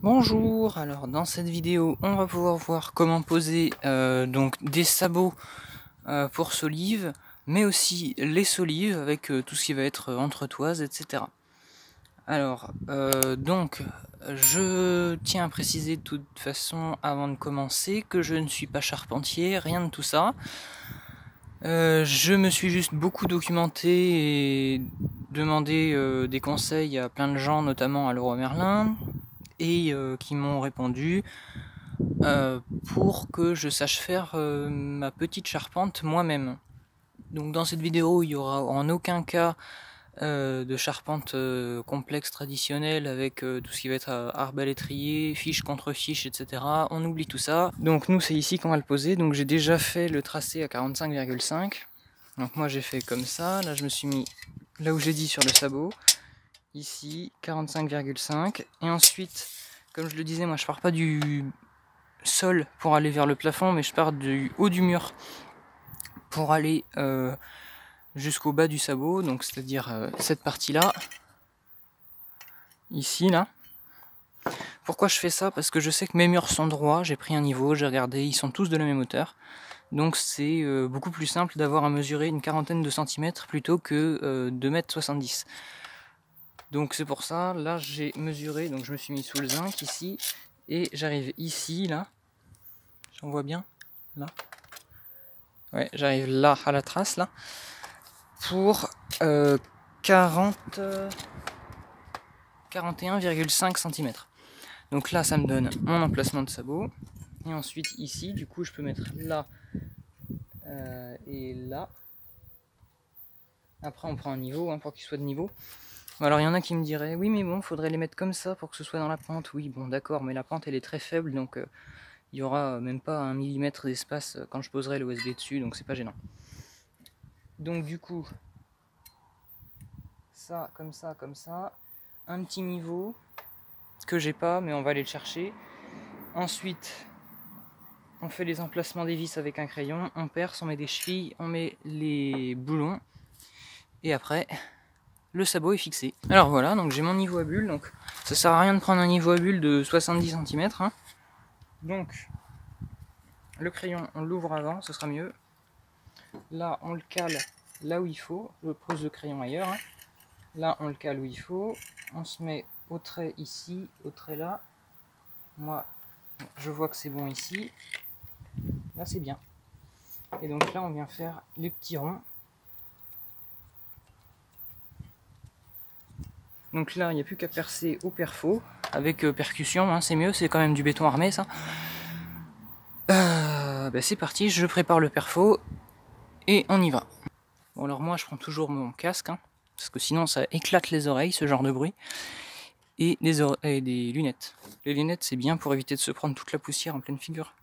Bonjour, alors dans cette vidéo on va pouvoir voir comment poser donc des sabots pour solives, mais aussi les solives avec tout ce qui va être entretoise, etc. Alors donc je tiens à préciser de toute façon avant de commencer que je ne suis pas charpentier, rien de tout ça. Je me suis juste beaucoup documenté et demandé des conseils à plein de gens, notamment à Leroy Merlin, et qui m'ont répondu pour que je sache faire ma petite charpente moi-même. Donc dans cette vidéo, il n'y aura en aucun cas de charpente complexe traditionnelle avec tout ce qui va être arbalétrier, fiche contre fiche, etc. On oublie tout ça. Donc nous, c'est ici qu'on va le poser. Donc j'ai déjà fait le tracé à 45,5. Donc moi j'ai fait comme ça. Là je me suis mis là où j'ai dit sur le sabot. Ici 45,5. Et ensuite, comme je le disais, moi je pars pas du sol pour aller vers le plafond, mais je pars du haut du mur pour aller jusqu'au bas du sabot, donc c'est-à-dire cette partie-là, ici, là. Pourquoi je fais ça? Parce que je sais que mes murs sont droits, j'ai pris un niveau, j'ai regardé, ils sont tous de la même hauteur. Donc c'est beaucoup plus simple d'avoir à mesurer une quarantaine de centimètres plutôt que 2,70 m. Donc c'est pour ça, là j'ai mesuré, donc je me suis mis sous le zinc ici, et j'arrive ici, là. J'en vois bien, là. Ouais, j'arrive là, à la trace, là. Pour 41,5 cm. Donc là, ça me donne mon emplacement de sabot. Et ensuite, ici, du coup, je peux mettre là et là. Après, on prend un niveau pour qu'il soit de niveau. Alors, il y en a qui me diraient, oui, mais bon, faudrait les mettre comme ça pour que ce soit dans la pente. Oui, bon, d'accord, mais la pente, elle est très faible, donc il y aura même pas 1 millimètre d'espace quand je poserai l'OSB dessus, donc c'est pas gênant. Donc, du coup, ça, comme ça, comme ça. Un petit niveau que j'ai pas, mais on va aller le chercher. Ensuite, on fait les emplacements des vis avec un crayon, on perce, on met des chevilles, on met les boulons, et après, le sabot est fixé. Alors voilà, donc j'ai mon niveau à bulle, donc ça sert à rien de prendre un niveau à bulle de 70 cm. Hein. Donc, le crayon, on l'ouvre avant, ce sera mieux. Là, on le cale là où il faut, je pose le crayon ailleurs. Hein. Là, on le cale où il faut, on se met au trait ici, au trait là. Moi, je vois que c'est bon ici. Là, c'est bien. Et donc là, on vient faire les petits ronds. Donc là, il n'y a plus qu'à percer au perfo, avec percussion, hein, c'est mieux, c'est quand même du béton armé, ça. C'est parti, je prépare le perfo, et on y va. Bon, alors moi, je prends toujours mon casque, hein, parce que sinon, ça éclate les oreilles, ce genre de bruit. Et des lunettes. Les lunettes, c'est bien pour éviter de se prendre toute la poussière en pleine figure.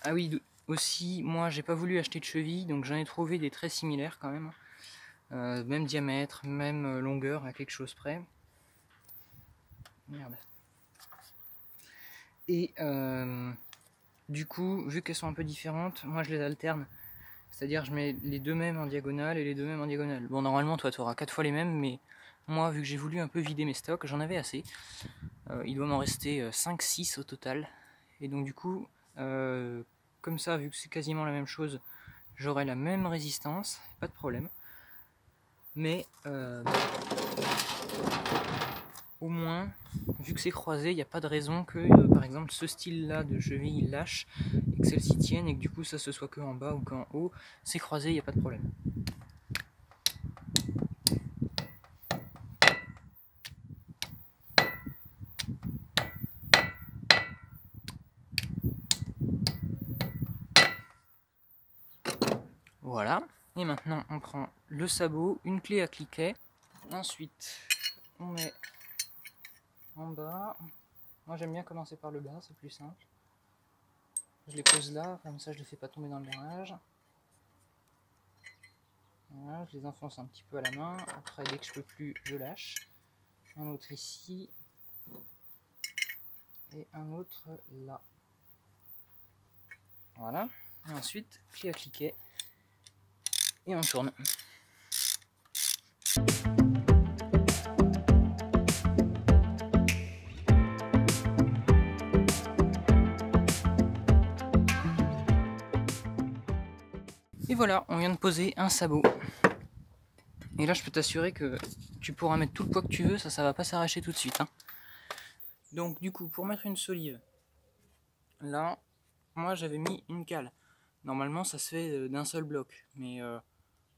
Ah oui, aussi, moi j'ai pas voulu acheter de cheville, donc j'en ai trouvé des très similaires quand même. Même diamètre, même longueur, à quelque chose près. Merde. Et du coup, vu qu'elles sont un peu différentes, moi je les alterne. C'est-à-dire je mets les deux mêmes en diagonale et les deux mêmes en diagonale. Bon, normalement, toi tu auras 4 fois les mêmes, mais moi, vu que j'ai voulu un peu vider mes stocks, j'en avais assez. Il doit m'en rester 5-6 au total. Et donc du coup, comme ça, vu que c'est quasiment la même chose, j'aurai la même résistance, pas de problème. Mais au moins, vu que c'est croisé, il n'y a pas de raison que, par exemple, ce style-là de cheville lâche et que celle-ci tienne et que du coup ça se soit que en bas ou qu'en haut. C'est croisé, il n'y a pas de problème. Voilà. Et maintenant, on prend le sabot, une clé à cliquet. Ensuite, on met en bas. Moi, j'aime bien commencer par le bas, c'est plus simple. Je les pose là, comme ça je les fais pas tomber dans le garage. Voilà, je les enfonce un petit peu à la main. Après, dès que je peux plus, je lâche. Un autre ici. et un autre là. Voilà. Et ensuite, pli à cliquet. Et on tourne. Et voilà, on vient de poser un sabot. Et là, je peux t'assurer que tu pourras mettre tout le poids que tu veux, ça va pas s'arracher tout de suite. Hein. Donc du coup, pour mettre une solive, là, moi j'avais mis une cale. Normalement, ça se fait d'un seul bloc. Mais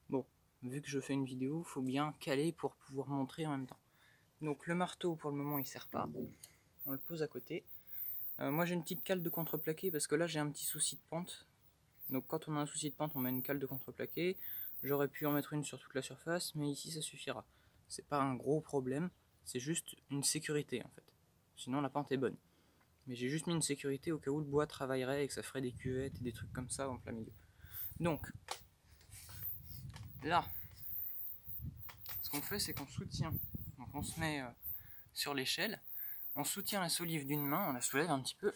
bon, vu que je fais une vidéo, il faut bien caler pour pouvoir montrer en même temps. Donc le marteau, pour le moment, il sert pas. On le pose à côté. Moi, j'ai une petite cale de contreplaqué parce que là, j'ai un petit souci de pente. Donc quand on a un souci de pente, on met une cale de contreplaqué. J'aurais pu en mettre une sur toute la surface, mais ici ça suffira. C'est pas un gros problème, c'est juste une sécurité en fait. Sinon la pente est bonne. Mais j'ai juste mis une sécurité au cas où le bois travaillerait et que ça ferait des cuvettes et des trucs comme ça en plein milieu. Donc, là, ce qu'on fait c'est qu'on soutient. Donc on se met sur l'échelle, on soutient la solive d'une main, on la soulève un petit peu.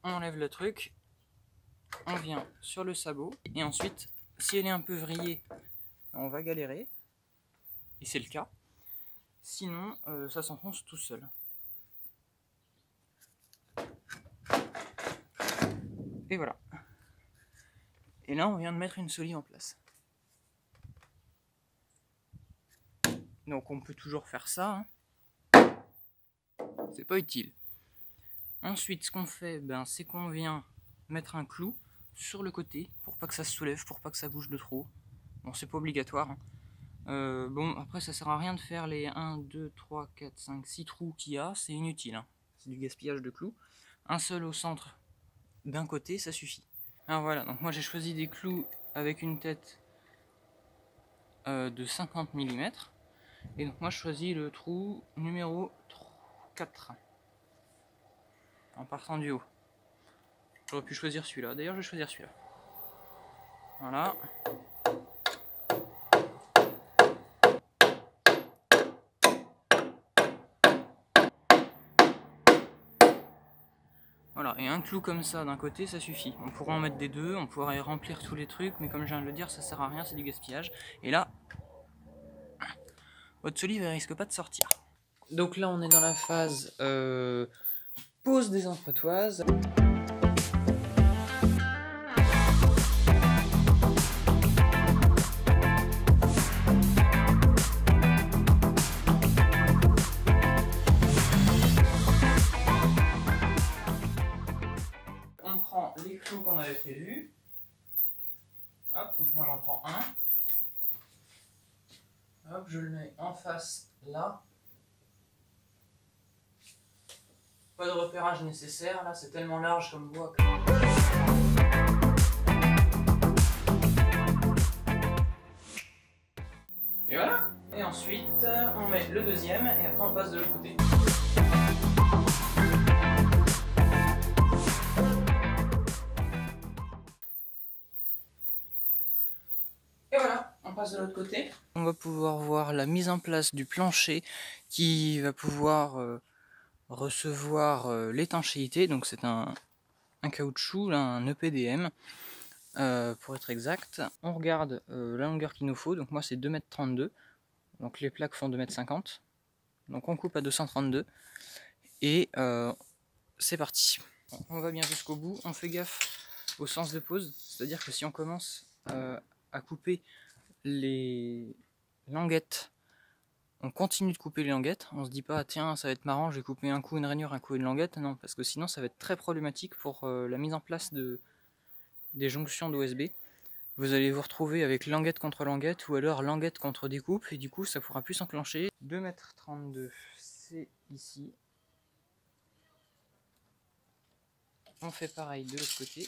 On enlève le truc, on vient sur le sabot et ensuite, si elle est un peu vrillée, on va galérer, et c'est le cas. Sinon, ça s'enfonce tout seul. Et voilà. Et là, on vient de mettre une solive en place. Donc on peut toujours faire ça. Hein. C'est pas utile. Ensuite, ce qu'on fait, c'est qu'on vient mettre un clou sur le côté pour pas que ça se soulève, pour pas que ça bouge de trop. Bon, c'est pas obligatoire. Hein. Bon, après, ça sert à rien de faire les 1, 2, 3, 4, 5, 6 trous qu'il y a. C'est inutile. Hein. C'est du gaspillage de clous. Un seul au centre d'un côté, ça suffit. Alors voilà, donc moi j'ai choisi des clous avec une tête de 50 mm. Et donc moi je choisis le trou numéro 4. En partant du haut. J'aurais pu choisir celui-là. D'ailleurs je vais choisir celui-là. Voilà. Voilà, et un clou comme ça d'un côté, ça suffit. On pourra en mettre des deux, on pourra y remplir tous les trucs, mais comme je viens de le dire, ça sert à rien, c'est du gaspillage. Et là, votre solive, elle risque pas de sortir. Donc là, on est dans la phase pose des entretoises. On prend les clous qu'on avait prévus. Hop, donc moi j'en prends un. Hop, je le mets en face là. Pas de repérage nécessaire, là c'est tellement large comme bois que... Et voilà. Et ensuite on met le deuxième et après on passe de l'autre côté. Et voilà, on passe de l'autre côté. On va pouvoir voir la mise en place du plancher qui va pouvoir recevoir l'étanchéité. Donc c'est un caoutchouc, là, un EPDM pour être exact. On regarde la longueur qu'il nous faut. Donc moi c'est 2,32 m. Donc les plaques font 2,50 m. Donc on coupe à 232 et c'est parti. On va bien jusqu'au bout. On fait gaffe au sens de pose. C'est-à-dire que si on commence à couper les languettes, on continue de couper les languettes, on se dit pas tiens ça va être marrant, je vais couper un coup une rainure, un coup une languette, non, parce que sinon ça va être très problématique pour la mise en place des jonctions d'OSB. Vous allez vous retrouver avec languette contre languette ou alors languette contre découpe et du coup ça pourra plus s'enclencher. 2,32 m, c'est ici. On fait pareil de l'autre côté.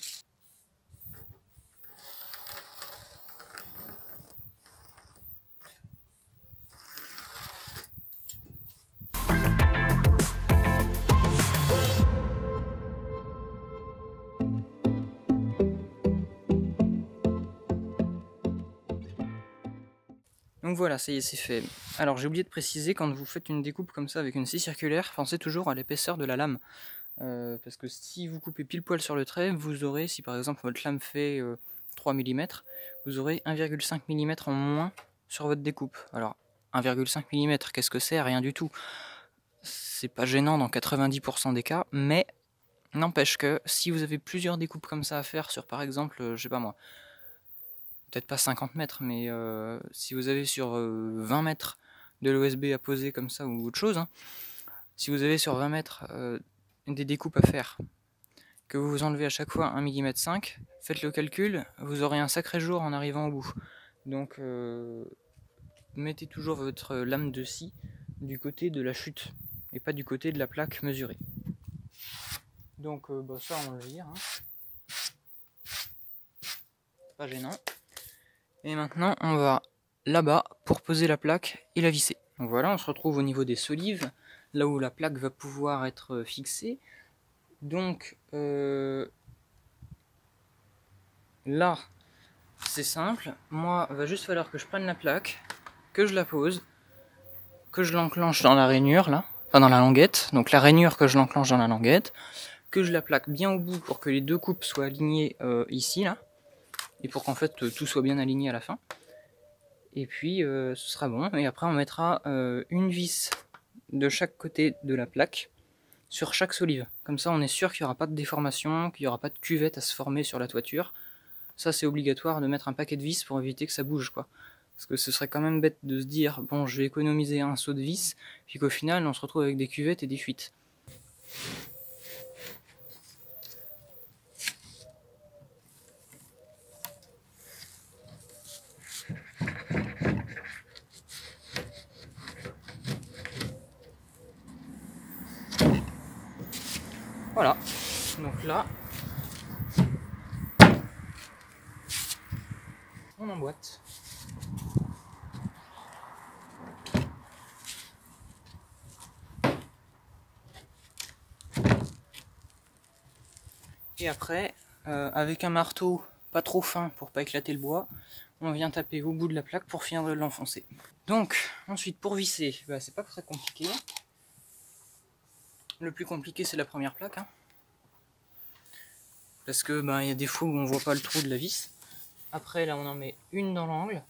Donc voilà, ça y est, c'est fait. Alors j'ai oublié de préciser, quand vous faites une découpe comme ça avec une scie circulaire, pensez toujours à l'épaisseur de la lame. Parce que si vous coupez pile poil sur le trait, vous aurez, si par exemple votre lame fait 3 mm, vous aurez 1,5 mm en moins sur votre découpe. Alors 1,5 mm, qu'est-ce que c'est? Rien du tout. C'est pas gênant dans 90% des cas, mais n'empêche que si vous avez plusieurs découpes comme ça à faire sur par exemple, je sais pas moi, peut-être pas 50 mètres, mais si vous avez sur 20 mètres de l'OSB à poser comme ça ou autre chose, hein, si vous avez sur 20 mètres des découpes à faire, que vous vous enlevez à chaque fois 1,5 mm, faites le calcul, vous aurez un sacré jour en arrivant au bout. Donc mettez toujours votre lame de scie du côté de la chute et pas du côté de la plaque mesurée. Donc ça on le vire, hein. Pas gênant. Et maintenant on va là-bas pour poser la plaque et la visser. Donc voilà, on se retrouve au niveau des solives, là où la plaque va pouvoir être fixée. Donc là c'est simple, moi il va juste falloir que je prenne la plaque, que je la pose, que je l'enclenche dans la rainure là, enfin dans la languette, donc la rainure que je l'enclenche dans la languette, que je la plaque bien au bout pour que les deux coupes soient alignées ici là, et pour qu'en fait tout soit bien aligné à la fin. Et puis ce sera bon, et après on mettra une vis de chaque côté de la plaque sur chaque solive. Comme ça on est sûr qu'il n'y aura pas de déformation, qu'il n'y aura pas de cuvette à se former sur la toiture. Ça c'est obligatoire de mettre un paquet de vis pour éviter que ça bouge quoi. Parce que ce serait quand même bête de se dire bon je vais économiser un seau de vis, puis qu'au final on se retrouve avec des cuvettes et des fuites. Voilà, donc là, on emboîte. Et après, avec un marteau pas trop fin pour pas éclater le bois, on vient taper au bout de la plaque pour finir de l'enfoncer. Donc, ensuite pour visser, c'est pas très compliqué. Le plus compliqué c'est la première plaque, hein. Parce que y a des fois où on voit pas le trou de la vis. Après là on en met une dans l'angle.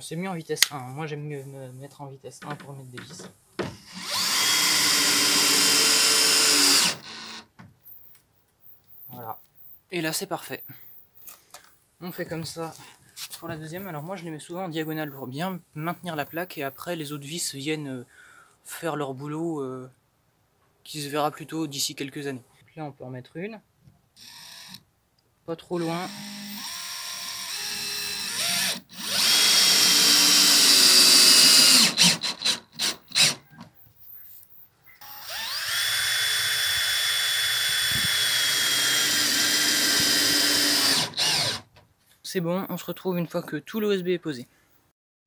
C'est mieux en vitesse 1, moi j'aime mieux me mettre en vitesse 1 pour mettre des vis. Voilà. Et là c'est parfait. On fait comme ça pour la deuxième. Alors moi je les mets souvent en diagonale pour bien maintenir la plaque, et après les autres vis viennent faire leur boulot qui se verra plutôt d'ici quelques années. Là on peut en mettre une, pas trop loin. C'est bon, on se retrouve une fois que tout l'OSB est posé.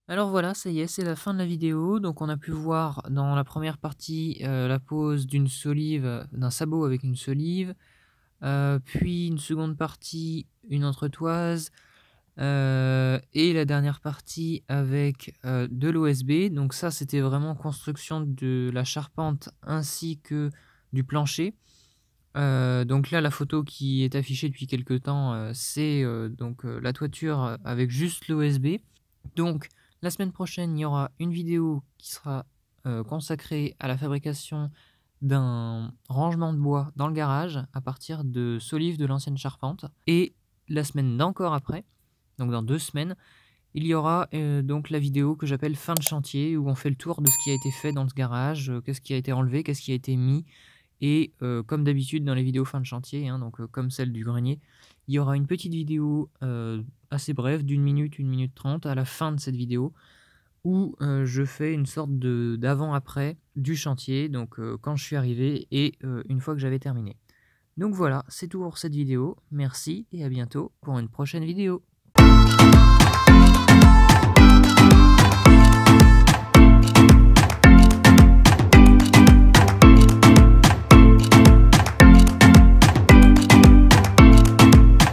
Alors voilà, ça y est, c'est la fin de la vidéo. Donc on a pu voir dans la première partie la pose d'une solive, d'un sabot avec une solive, puis une seconde partie, une entretoise, et la dernière partie avec de l'OSB. Donc ça c'était vraiment construction de la charpente ainsi que du plancher. Donc là la photo qui est affichée depuis quelques temps, c'est donc la toiture avec juste l'OSB. Donc la semaine prochaine il y aura une vidéo qui sera consacrée à la fabrication d'un rangement de bois dans le garage à partir de solives de l'ancienne charpente. Et la semaine d'encore après, donc dans 2 semaines, il y aura donc la vidéo que j'appelle fin de chantier, où on fait le tour de ce qui a été fait dans ce garage, qu'est-ce qui a été enlevé, qu'est-ce qui a été mis. Et comme d'habitude dans les vidéos fin de chantier, hein, donc comme celle du grenier, il y aura une petite vidéo assez brève d'1 minute, 1 minute 30 à la fin de cette vidéo, où je fais une sorte d'avant-après du chantier, donc quand je suis arrivé et une fois que j'avais terminé. Donc voilà, c'est tout pour cette vidéo, merci et à bientôt pour une prochaine vidéo.